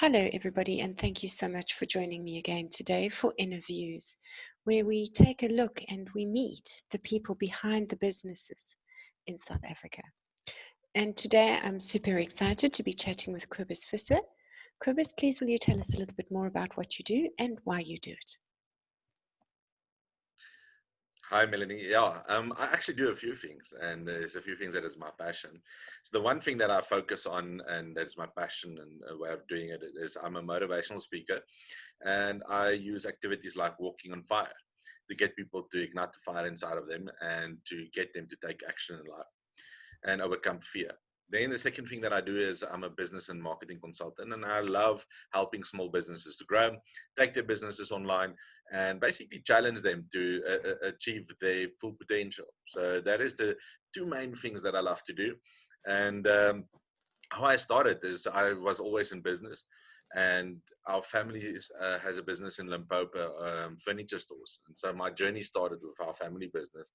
Hello, everybody, and thank you so much for joining me again today for Innerviews, where we take a look and we meet the people behind the businesses in South Africa. And today I'm super excited to be chatting with Cobus Visser. Cobus, please will you tell us a little bit more about what you do and why you do it? Hi, Melanie. I actually do a few things, and there's a few things that is my passion. So the one thing that I focus on, and that's my passion and a way of doing it, is I'm a motivational speaker, and I use activities like walking on fire to get people to ignite the fire inside of them and to get them to take action in life and overcome fear. Then the second thing that I do is I'm a business and marketing consultant, and I love helping small businesses to grow, take their businesses online, and basically challenge them to achieve their full potential. So that is the two main things that I love to do. And how I started is I was always in business, and our family has a business in Limpopo, furniture stores. And so my journey started with our family business,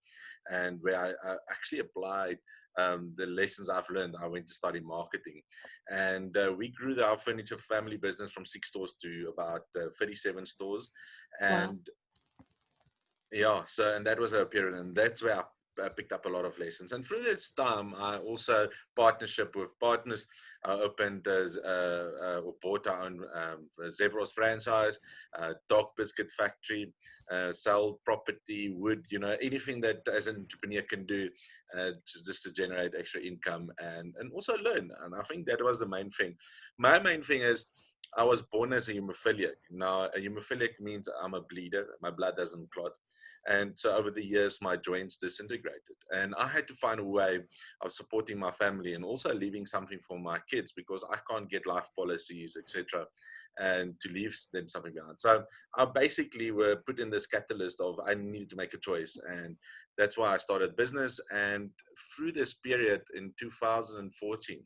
and where I actually applied the lessons I've learned. I went to study marketing, and we grew our furniture family business from 6 stores to about 37 stores. Wow. And yeah, so and that was a period, and that's where I picked up a lot of lessons. And through this time, I also partnership with partners. I opened or bought our own Zebros franchise, dog biscuit factory, sell property, wood, anything that as an entrepreneur can do just to generate extra income and also learn. And I think that was the main thing. My main thing is I was born as a hemophiliac. Now, a hemophiliac means I'm a bleeder. My blood doesn't clot. And so over the years, my joints disintegrated. And I had to find a way of supporting my family and also leaving something for my kids, because I can't get life policies, etc., and to leave them something behind. So I basically were put in this catalyst of I needed to make a choice. And that's why I started business. And through this period in 2014,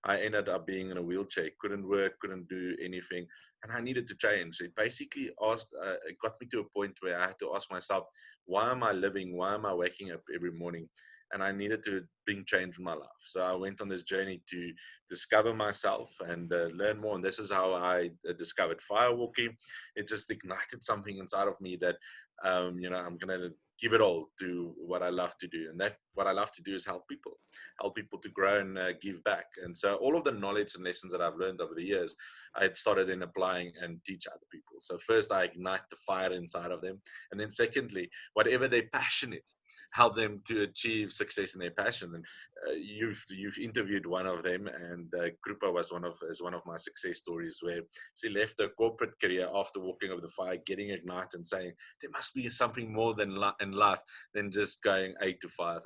I ended up being in a wheelchair, couldn't work, couldn't do anything, and I needed to change. It basically it got me to a point where I had to ask myself, why am I living? Why am I waking up every morning? And I needed to bring change in my life. So I went on this journey to discover myself and learn more. And this is how I discovered firewalking. It just ignited something inside of me that, I'm going to give it all to what I love to do. And that what I love to do is help people to grow and give back. And so all of the knowledge and lessons that I've learned over the years, I had started in applying and teach other people. So first I ignite the fire inside of them. And then secondly, whatever they're passionate, help them to achieve success in their passion. And you've interviewed one of them, and Krupa was one of my success stories, where she left her corporate career after walking over the fire, getting ignited and saying, there must be something more than in life than just going 8 to 5.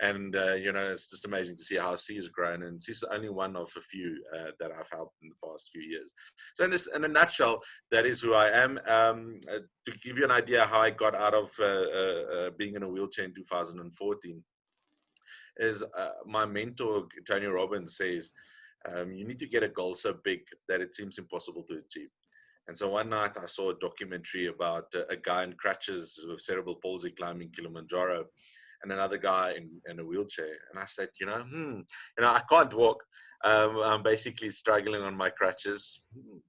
And it's just amazing to see how she has grown, and she's only one of a few that I've helped in the past few years. So in a nutshell, that is who I am. To give you an idea how I got out of being in a wheelchair in 2014, is my mentor Tony Robbins says, you need to get a goal so big that it seems impossible to achieve. And so one night I saw a documentary about a guy in crutches with cerebral palsy climbing Kilamanjaro, and another guy in a wheelchair. And I said, I can't walk. I'm basically struggling on my crutches.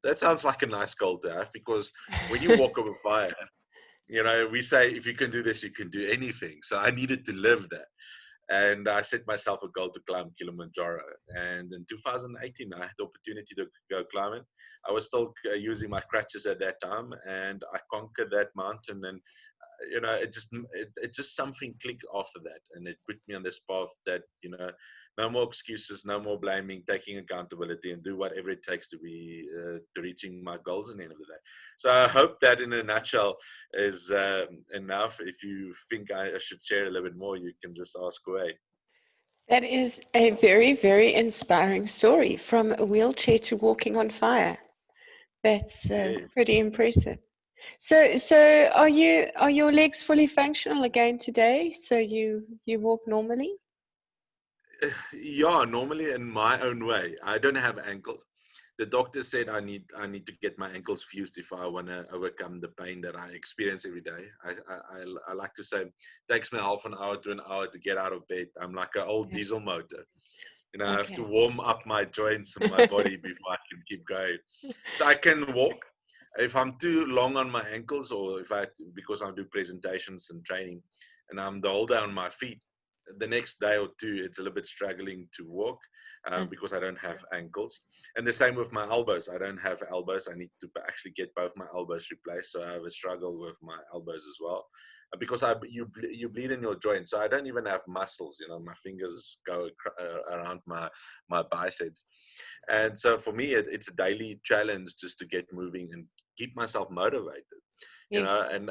That sounds like a nice goal to have, because when you walk over fire, we say, if you can do this, you can do anything. So I needed to live that. And I set myself a goal to climb Kilimanjaro. And in 2018, I had the opportunity to go climbing. I was still using my crutches at that time, and I conquered that mountain. And it just something clicked after that, and it put me on this path that no more excuses, no more blaming, taking accountability, and do whatever it takes to be to reaching my goals at the end of the day. So I hope that in a nutshell is enough. If you think I should share a little bit more, you can just ask away. That is a very, very inspiring story, from a wheelchair to walking on fire. That's Yes. pretty impressive. So are your legs fully functional again today? So you walk normally? Yeah, normally in my own way. I don't have ankles. The doctor said I need to get my ankles fused if I want to overcome the pain that I experience every day. I like to say it takes me half an hour to an hour to get out of bed. I'm like an old Okay. diesel motor. I have to Okay. warm up my joints and my body before I can keep going. So I can walk. If I'm too long on my ankles, or because I do presentations and training, and I'm the whole day on my feet, the next day or two, it's a little bit struggling to walk because I don't have ankles. And the same with my elbows. I don't have elbows. I need to actually get both my elbows replaced. So I have a struggle with my elbows as well. Because you bleed in your joints, so I don't even have muscles. My fingers go around my biceps, and so for me, it's a daily challenge just to get moving and keep myself motivated. Yes. And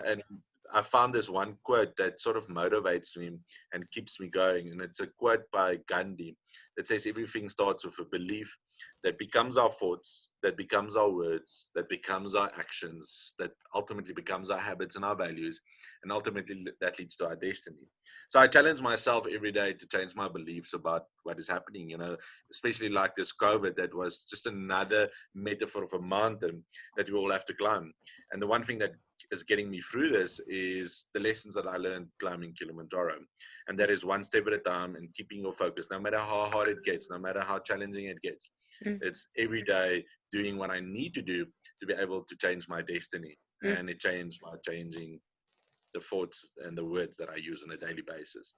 I found this one quote that sort of motivates me and keeps me going, and it's a quote by Gandhi that says everything starts with a belief that becomes our thoughts, that becomes our words, that becomes our actions, that ultimately becomes our habits and our values, and ultimately that leads to our destiny. So I challenge myself every day to change my beliefs about what is happening, especially like this COVID that was just another metaphor of a mountain that we all have to climb. And the one thing that is getting me through this is the lessons that I learned climbing Kilimanjaro. And that is one step at a time and keeping your focus, no matter how hard it gets, no matter how challenging it gets. It's every day doing what I need to do to be able to change my destiny. And it changed by changing the thoughts and the words that I use on a daily basis.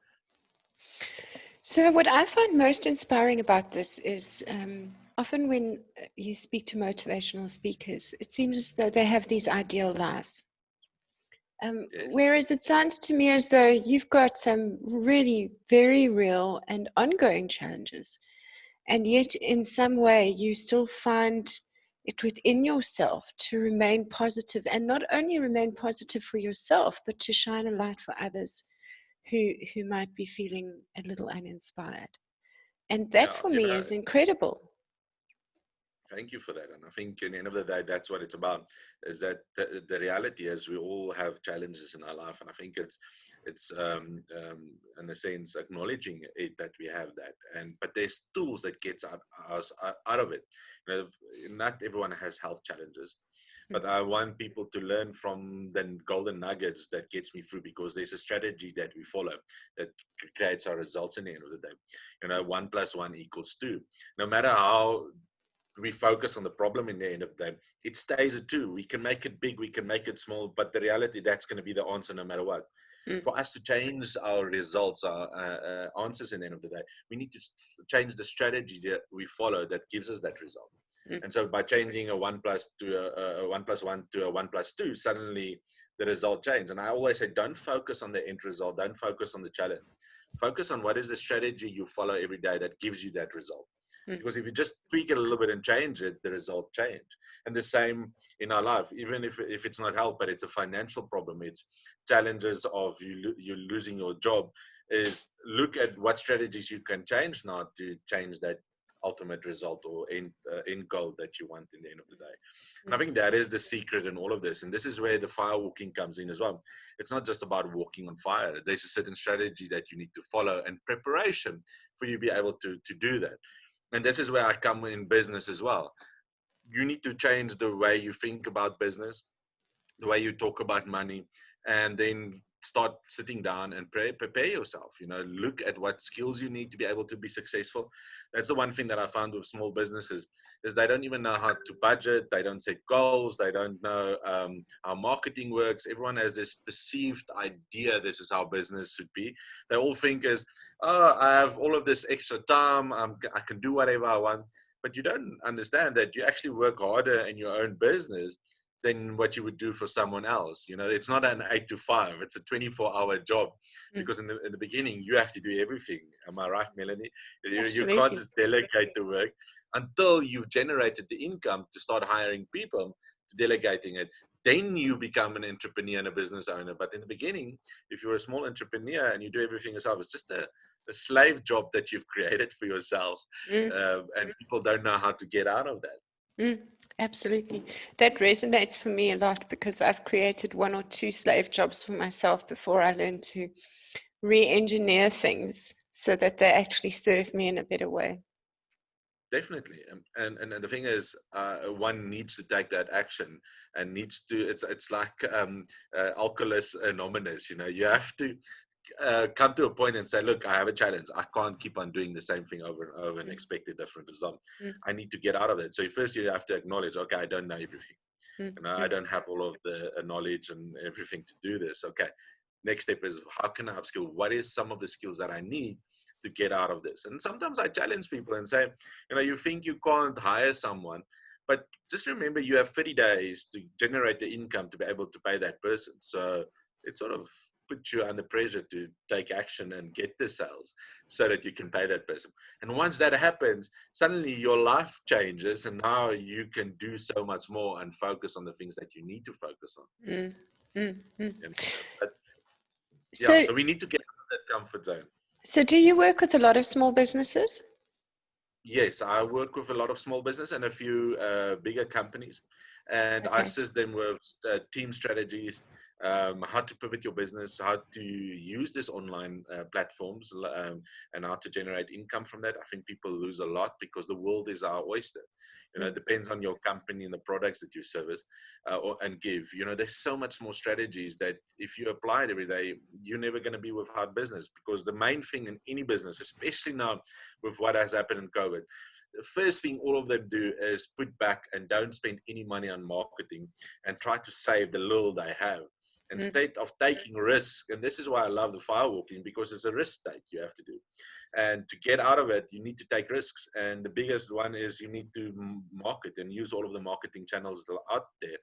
So what I find most inspiring about this is often when you speak to motivational speakers, it seems as though they have these ideal lives. Yes. Whereas it sounds to me as though you've got some really very real and ongoing challenges. And yet, in some way, you still find it within yourself to remain positive, and not only remain positive for yourself, but to shine a light for others who might be feeling a little uninspired. And that Yeah, for me is incredible. thank you for that. And I think in the end of the day, that's what it's about, is that the reality is we all have challenges in our life. And I think it's in a sense, acknowledging it, that we have that. But there's tools that gets us out of it. Not everyone has health challenges, but I want people to learn from the golden nuggets that gets me through, because there's a strategy that we follow that creates our results in the end of the day. 1 + 1 = 2. No matter how we focus on the problem in the end of the day, it stays a 2. We can make it big, we can make it small, but the reality, that's going to be the answer no matter what. For us to change our results, our answers in the end of the day, we need to change the strategy that we follow that gives us that result. And so by changing a 1 + 2, a 1 + 1 to a 1 + 2, suddenly the result changes. And I always say, don't focus on the end result, don't focus on the challenge. Focus on what is the strategy you follow every day that gives you that result. Because if you just tweak it a little bit and change it, the result change. And the same in our life, even if it's not health, but it's a financial problem, it's challenges of you losing your job, is look at what strategies you can change now to change that ultimate result or end goal that you want in the end of the day. And I think that is the secret in all of this. And this is where the firewalking comes in as well. It's not just about walking on fire. There's a certain strategy that you need to follow and preparation for you to be able to do that. And this is where I come in business as well. You need to change the way you think about business, the way you talk about money, and then start sitting down and prepare yourself. Look at what skills you need to be able to be successful. That's the one thing that I found with small businesses, is they don't even know how to budget, they don't set goals, they don't know how marketing works. Everyone has this perceived idea this is how business should be. They all think is, oh, I have all of this extra time, I can do whatever I want. But you don't understand that you actually work harder in your own business than what you would do for someone else. It's not an 8 to 5, it's a 24-hour job, because in the beginning you have to do everything. Am I right, Melanie? You can't Absolutely. just delegate the work until you've generated the income to start hiring people to delegating it. Then you become an entrepreneur and a business owner. But in the beginning, if you're a small entrepreneur and you do everything yourself, it's just a slave job that you've created for yourself. And people don't know how to get out of that. Absolutely. That resonates for me a lot, because I've created 1 or 2 slave jobs for myself before I learned to re-engineer things so that they actually serve me in a better way. Definitely. And the thing is, one needs to take that action and needs to, it's like Alcoholics Anonymous, you have to come to a point and say, look, I have a challenge. I can't keep on doing the same thing over and over and expect a different result. I need to get out of it. So first you have to acknowledge, okay, I don't know everything. I don't have all of the knowledge and everything to do this. Okay. Next step is, how can I upskill? What is some of the skills that I need to get out of this? And sometimes I challenge people and say, you think you can't hire someone, but just remember you have 30 days to generate the income to be able to pay that person. So it sort of puts you under pressure to take action and get the sales so that you can pay that person. And once that happens, suddenly your life changes, and now you can do so much more and focus on the things that you need to focus on. But yeah, So, so we need to get out of that comfort zone. so do you work with a lot of small businesses? Yes, I work with a lot of small business and a few bigger companies, and I Okay. assist them with team strategies, how to pivot your business, how to use these online platforms, and how to generate income from that. I think people lose a lot because the world is our oyster. It depends on your company and the products that you service and give. There's so much more strategies that if you apply it every day, you're never going to be without business, because the main thing in any business, especially now with what has happened in COVID, the first thing all of them do is put back and don't spend any money on marketing and try to save the little they have instead of taking risks. And this is why I love the firewalking, because it's a risk take you have to do. And to get out of it, you need to take risks. And the biggest one is you need to market and use all of the marketing channels that are out there.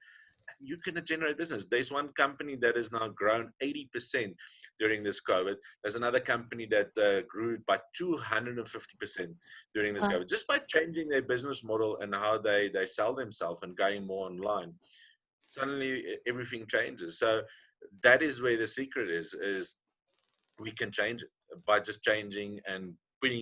You can generate business. There's one company that has now grown 80% during this COVID. There's another company that grew by 250% during this COVID, just by changing their business model and how they sell themselves and going more online. Suddenly everything changes. So that is where the secret is we can change it by just changing and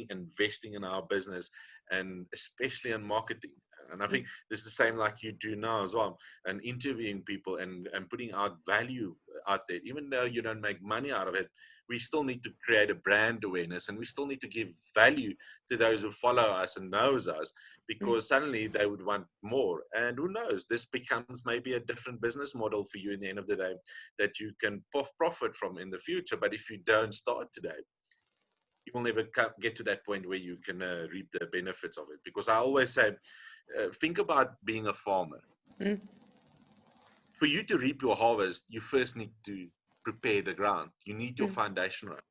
investing in our business, and especially in marketing. And I think this is the same like you do now as well, and interviewing people and putting out value out there. Even though you don't make money out of it, we still need to create a brand awareness, and we still need to give value to those who follow us and knows us, because suddenly they would want more. And who knows, this becomes maybe a different business model for you in the end of the day that you can profit from in the future. But if you don't start today, you will never get to that point where you can reap the benefits of it. Because I always say, think about being a farmer. For you to reap your harvest, you first need to prepare the ground. You need your foundation right.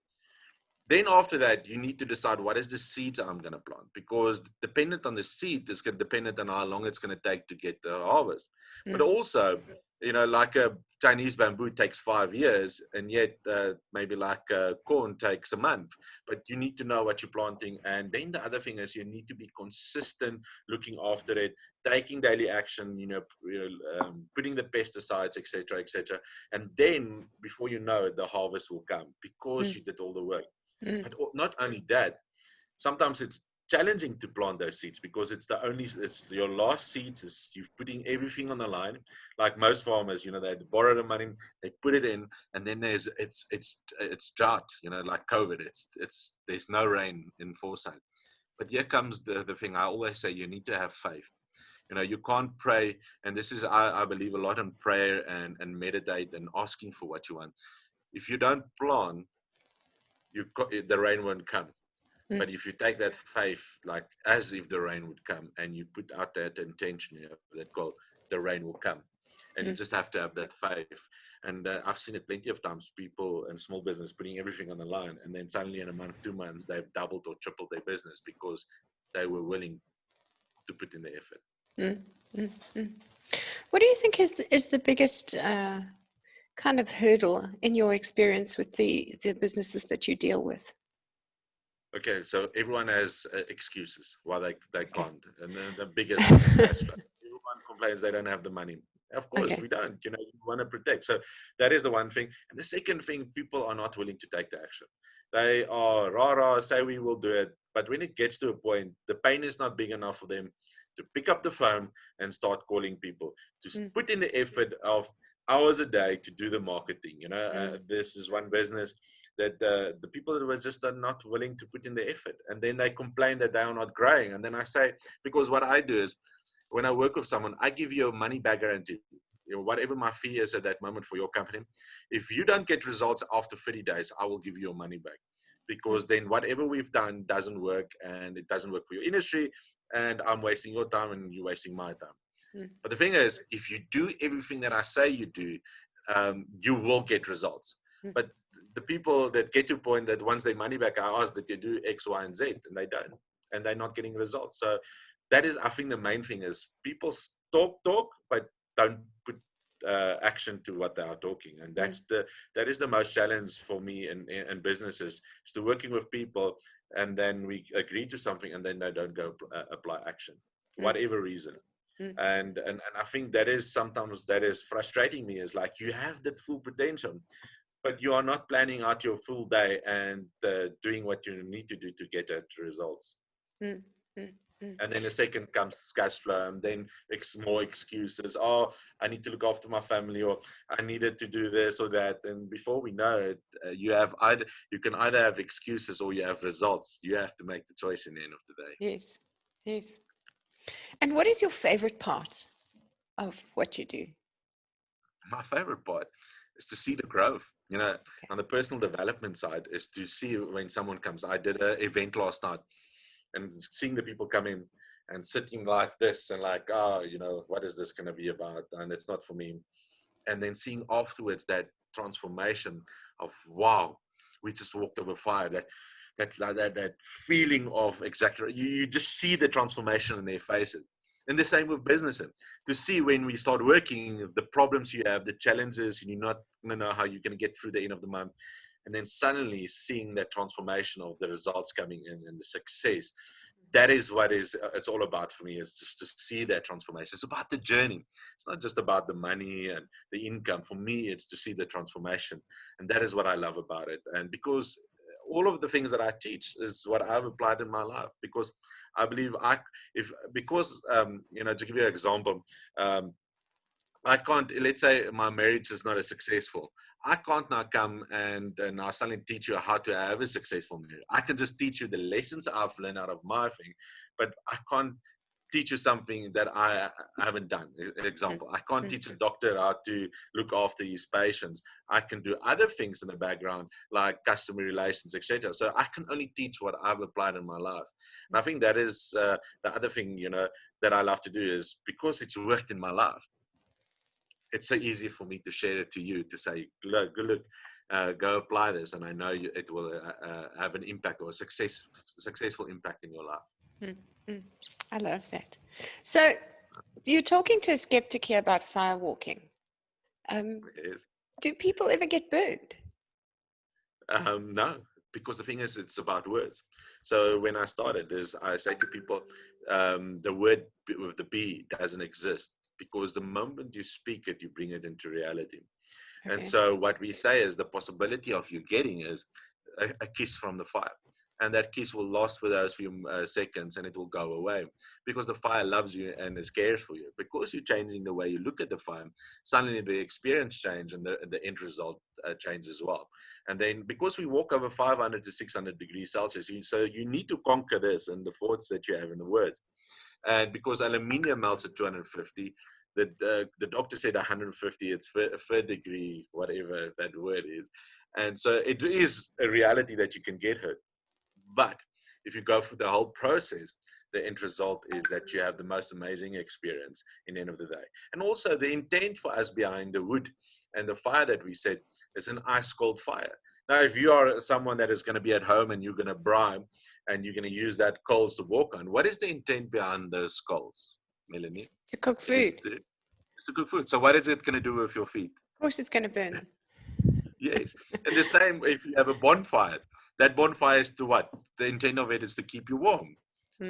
Then after that, you need to decide what is the seeds I'm going to plant, because dependent on the seed is dependent on how long it's going to take to get the harvest. But also, like a Chinese bamboo takes 5 years, and yet maybe like corn takes a month. But you need to know what you're planting. And then the other thing is you need to be consistent, looking after it, taking daily action, putting the pesticides, etc., etc. And then before you know it, the harvest will come because you did all the work. But not only that, sometimes it's challenging to plant those seeds, because it's your last seeds, is you're putting everything on the line. Like most farmers, they borrow the money, they put it in, and then it's drought, like COVID, there's no rain in foresight. But here comes the thing. I always say, you need to have faith. You can't pray, and this is, I believe a lot in prayer and meditate and asking for what you want. If you don't plant, the rain won't come. But if you take that faith, like as if the rain would come, and you put out that intention, that goal, the rain will come. And you just have to have that faith. And I've seen it plenty of times, people in small business putting everything on the line, and then suddenly in a month, 2 months, they've doubled or tripled their business because they were willing to put in the effort. What do you think is the biggest kind of hurdle in your experience with the businesses that you deal with? Okay, so everyone has excuses why they can't. And the biggest one is cash flow. Everyone complains they don't have the money. Of course, we don't. You want to protect. So that is the one thing. And the second thing, people are not willing to take the action. They are rah-rah, say we will do it. But when it gets to a point, the pain is not big enough for them to pick up the phone and start calling people, to put in the effort of hours a day to do the marketing. This is one business that the people that were just not willing to put in the effort. And then they complain that they are not growing. And then I say, because what I do is, when I work with someone, I give you a money back guarantee. whatever my fee is at that moment for your company, if you don't get results after 30 days, I will give you your money back, because then whatever we've done doesn't work, and it doesn't work for your industry, and I'm wasting your time and you're wasting my time. But the thing is, if you do everything that I say you do, you will get results. But the people that get to a point that once they money back, I ask that you do X, Y, and Z, and they don't, and they're not getting results. So that is, I think, the main thing is people talk, but don't put action to what they are talking, and that is the most challenge for me in businesses, is to working with people, and then we agree to something, and then they don't go apply action for whatever reason. And I think that is sometimes that is frustrating me, is like, you have that full potential, but you are not planning out your full day and doing what you need to do to get at results. And then the second comes cash flow, and then more excuses. Oh, I need to look after my family, or I needed to do this or that. And before we know it, you can either have excuses or you have results. You have to make the choice in the end of the day. Yes, yes. And what is your favorite part of what you do? My favorite part is to see the growth. On the personal development side, is to see when someone comes. I did an event last night, and seeing the people come in and sitting like this and like, what is this going to be about? And it's not for me. And then seeing afterwards that transformation of, wow, we just walked over fire. That feeling of exactly, you just see the transformation in their faces. And the same with business. To see when we start working, the problems you have, the challenges, and you're not going to know how you're going to get through the end of the month. And then suddenly seeing that transformation of the results coming in and the success, that is what it's all about for me, is just to see that transformation. It's about the journey. It's not just about the money and the income. For me, it's to see the transformation. And that is what I love about it. And because all of the things that I teach is what I've applied in my life, because I believe to give you an example, I can't, let's say my marriage is not as successful. I can't now come and now suddenly teach you how to have a successful marriage. I can just teach you the lessons I've learned out of my thing, but I can't teach you something that I haven't done. Example, I can't teach a doctor how to look after his patients. I can do other things in the background, like customer relations, etc. So I can only teach what I've applied in my life. And I think that is the other thing, that I love to do, is because it's worked in my life. It's so easy for me to share it to you, to say, look, go apply this, and I know it will have an impact, or a successful impact in your life. I love that. So you're talking to a skeptic here about firewalking. Yes. Do people ever get burned? No, because the thing is, it's about words. So when I started, I say to people, the word with the B doesn't exist, because the moment you speak it, you bring it into reality. Okay. And so what we say is the possibility of you getting is a kiss from the fire. And that kiss will last for those few seconds, and it will go away, because the fire loves you and is cares for you. Because you're changing the way you look at the fire, suddenly the experience change, and the end result changes as well. And then because we walk over 500 to 600 degrees Celsius, so you need to conquer this and the thoughts that you have in the words. And because aluminium melts at 250, the doctor said 150, it's third degree, whatever that word is. And so it is a reality that you can get hurt. But if you go through the whole process, the end result is that you have the most amazing experience in the end of the day. And also the intent for us behind the wood and the fire that we set is an ice cold fire. Now, if you are someone that is going to be at home and you're going to bribe and you're going to use that coals to walk on, what is the intent behind those coals, Melanie? To cook food. It's to cook food. So what is it going to do with your feet? Of course it's going to burn. Yes. And the same if you have a bonfire. That bonfire is to what? The intent of it is to keep you warm.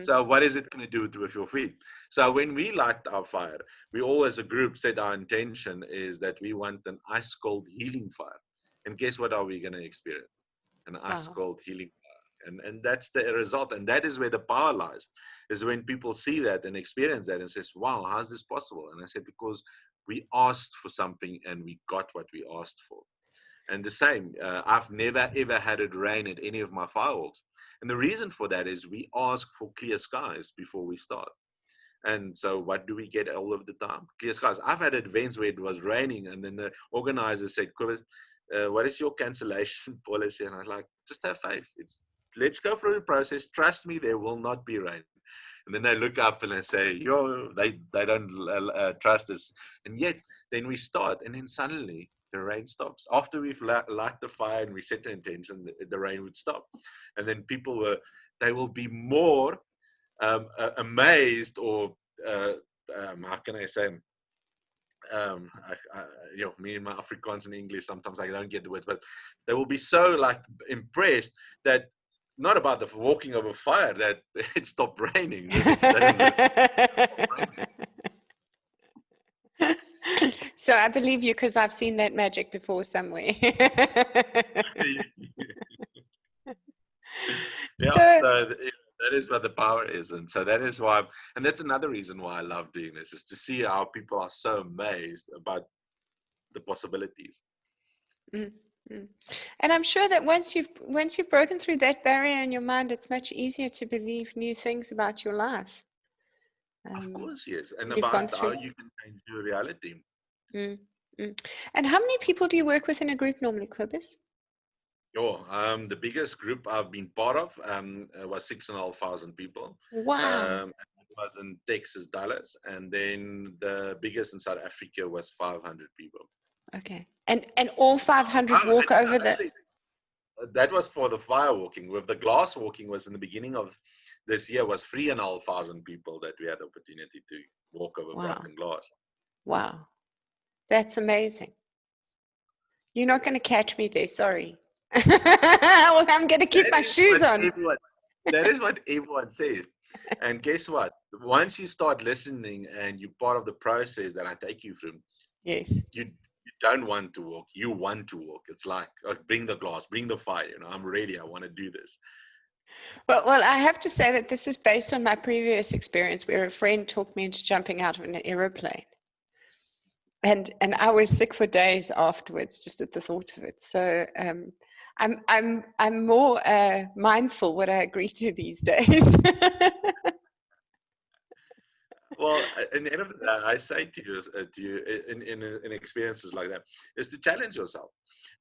So what is it going to do with your feet? So when we light our fire, we all as a group said our intention is that we want an ice cold healing fire. And guess what are we going to experience? An ice cold healing fire. And that's the result. And that is where the power lies, is when people see that and experience that and says, wow, how's this possible? And I said, because we asked for something and we got what we asked for. And the same, I've never, ever had it rain at any of my firewalks. And the reason for that is we ask for clear skies before we start. And so what do we get all of the time? Clear skies. I've had events where it was raining and then the organizer said, Cobus, what is your cancellation policy? And I was like, just have faith. Let's go through the process. Trust me, there will not be rain. And then they look up and they say, yo, they don't trust us. And yet then we start, and then suddenly the rain stops. After we've light the fire and we set the intention, the rain would stop. And then they will be more amazed, or how can I say, me and my Afrikaans and English, sometimes I don't get the words, but they will be so like impressed that not about the walking over fire, that it stopped raining. So I believe you because I've seen that magic before somewhere. Yeah, so that is what the power is. And so that is why, and that's another reason why I love doing this, is to see how people are so amazed about the possibilities. Mm-hmm. And I'm sure that once you've broken through that barrier in your mind, it's much easier to believe new things about your life. Of course, yes. And You've gone about through. how you can change your reality. And how many people do you work with in a group normally, Cobus? The biggest group I've been part of was 6,500 people. Wow. It was in Texas, Dallas, and then the biggest in South Africa was 500 people. Okay, and all 500 walk over the. That was for the firewalking. With the glass walking was in the beginning of this year, was 3,500 people that we had the opportunity to walk over broken glass. Wow, that's amazing. You're not going to catch me there, sorry. Well, I'm going to keep my shoes on. That is what everyone says. And guess what? Once you start listening and you're part of the process that I take you through, yes, you don't want to walk. You want to walk. It's like, bring the glass, bring the fire. I'm ready. I want to do this. Well, I have to say that this is based on my previous experience where a friend talked me into jumping out of an aeroplane. And I was sick for days afterwards, just at the thought of it. So I'm more mindful what I agree to these days. Well, in the end of the day, I say to you in experiences like that, is to challenge yourself,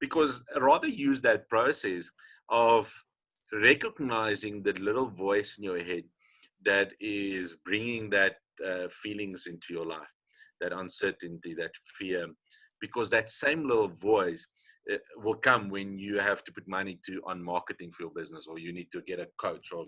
because rather use that process of recognizing the little voice in your head that is bringing that feelings into your life, that uncertainty, that fear, because that same little voice will come when you have to put money on marketing for your business, or you need to get a coach, or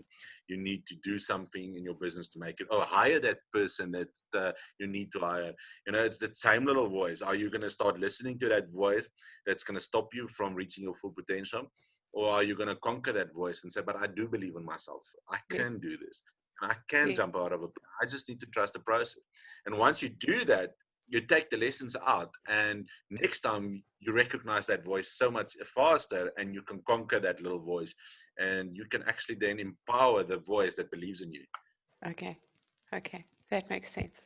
you need to do something in your business to make it, or hire that person that you need to hire. It's the same little voice. Are you going to start listening to that voice that's going to stop you from reaching your full potential? Or are you going to conquer that voice and say, but I do believe in myself. I can do this. And I can jump out of it. I just need to trust the process. And once you do that, you take the lessons out, and next time you recognize that voice so much faster, and you can conquer that little voice, and you can actually then empower the voice that believes in you. Okay, that makes sense.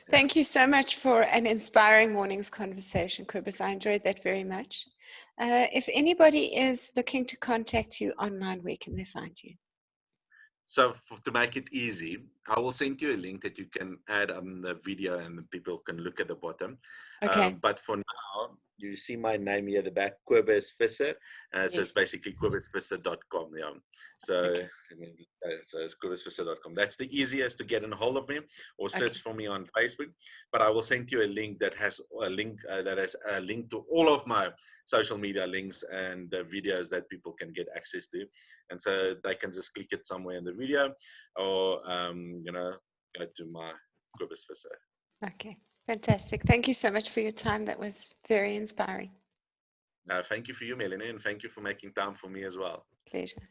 Thank you so much for an inspiring morning's conversation, Cobus. I enjoyed that very much. If anybody is looking to contact you online, where can they find you? So to make it easy, I will send you a link that you can add on the video, and people can look at the bottom. Okay. But for now, you see my name here at the back, Cobus Visser. So it's basically cobusvisser.com. Yeah. So, so it's cobusvisser.com. That's the easiest to get in hold of me, or search for me on Facebook. But I will send you a link that has a link to all of my social media links and the videos that people can get access to. And so they can just click it somewhere in the video, or go to my Cobus Visser. Okay, fantastic. Thank you so much for your time. That was very inspiring. Thank you for you, Melanie, and thank you for making time for me as well. Pleasure.